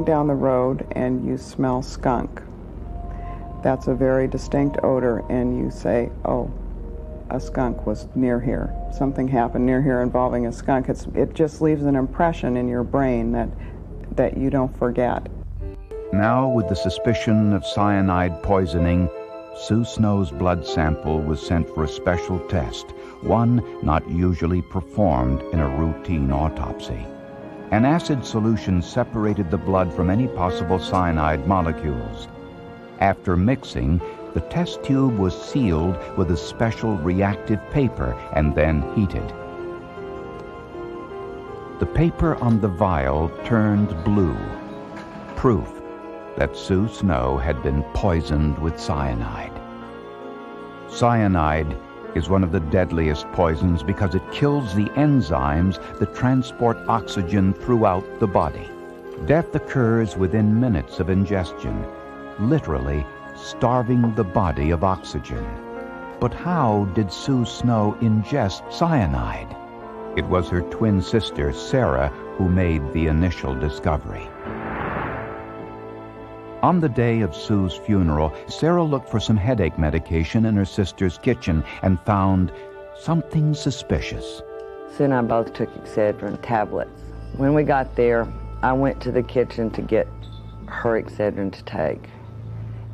down the road and you smell skunk. That's a very distinct odor, and you say, oh, a skunk was near here. Something happened near here involving a skunk. It just leaves an impression in your brain that you don't forget. Now, with the suspicion of cyanide poisoning, Sue Snow's blood sample was sent for a special test, one not usually performed in a routine autopsy. An acid solution separated the blood from any possible cyanide molecules. After mixing, the test tube was sealed with a special reactive paper and then heated. The paper on the vial turned blue, proof that Sue Snow had been poisoned with cyanide. Cyanide is one of the deadliest poisons because it kills the enzymes that transport oxygen throughout the body. Death occurs within minutes of ingestion, literally starving the body of oxygen. But how did Sue Snow ingest cyanide? It was her twin sister, Sarah, who made the initial discovery. On the day of Sue's funeral, Sarah looked for some headache medication in her sister's kitchen and found something suspicious. Sue and I both took Excedrin tablets. When we got there, I went to the kitchen to get her Excedrin to take,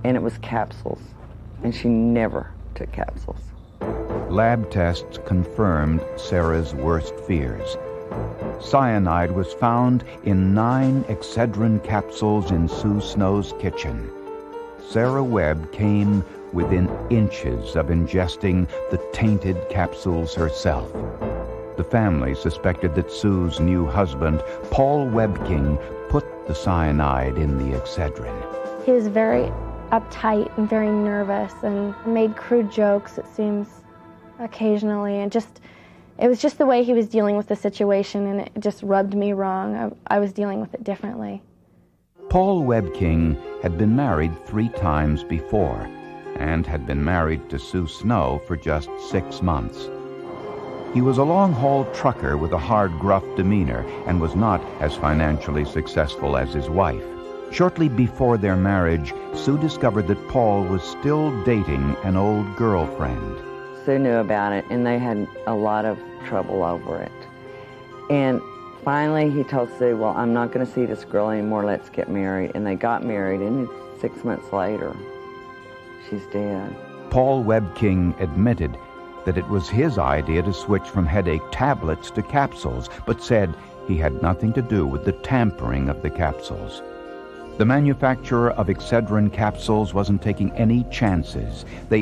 and it was capsules, and she never took capsules. Lab tests confirmed Sarah's worst fears. Cyanide was found in 9 Excedrin capsules in Sue Snow's kitchen. Sarah Webb came within inches of ingesting the tainted capsules herself. The family suspected that Sue's new husband, Paul Webking, put the cyanide in the Excedrin. He was very uptight and very nervous and made crude jokes, it seems, occasionally, and it was just the way he was dealing with the situation, and it just rubbed me wrong. I was dealing with it differently. Paul Webking had been married 3 times before and had been married to Sue Snow for just 6 months. He was a long-haul trucker with a hard, gruff demeanor and was not as financially successful as his wife. Shortly before their marriage, Sue discovered that Paul was still dating an old girlfriend. Sue knew about it, and they had a lot of trouble over it. And finally, he told Sue, well, I'm not going to see this girl anymore, let's get married. And they got married, and 6 months later, she's dead. Paul Webking admitted that it was his idea to switch from headache tablets to capsules, but said he had nothing to do with the tampering of the capsules. The manufacturer of Excedrin capsules wasn't taking any chances. They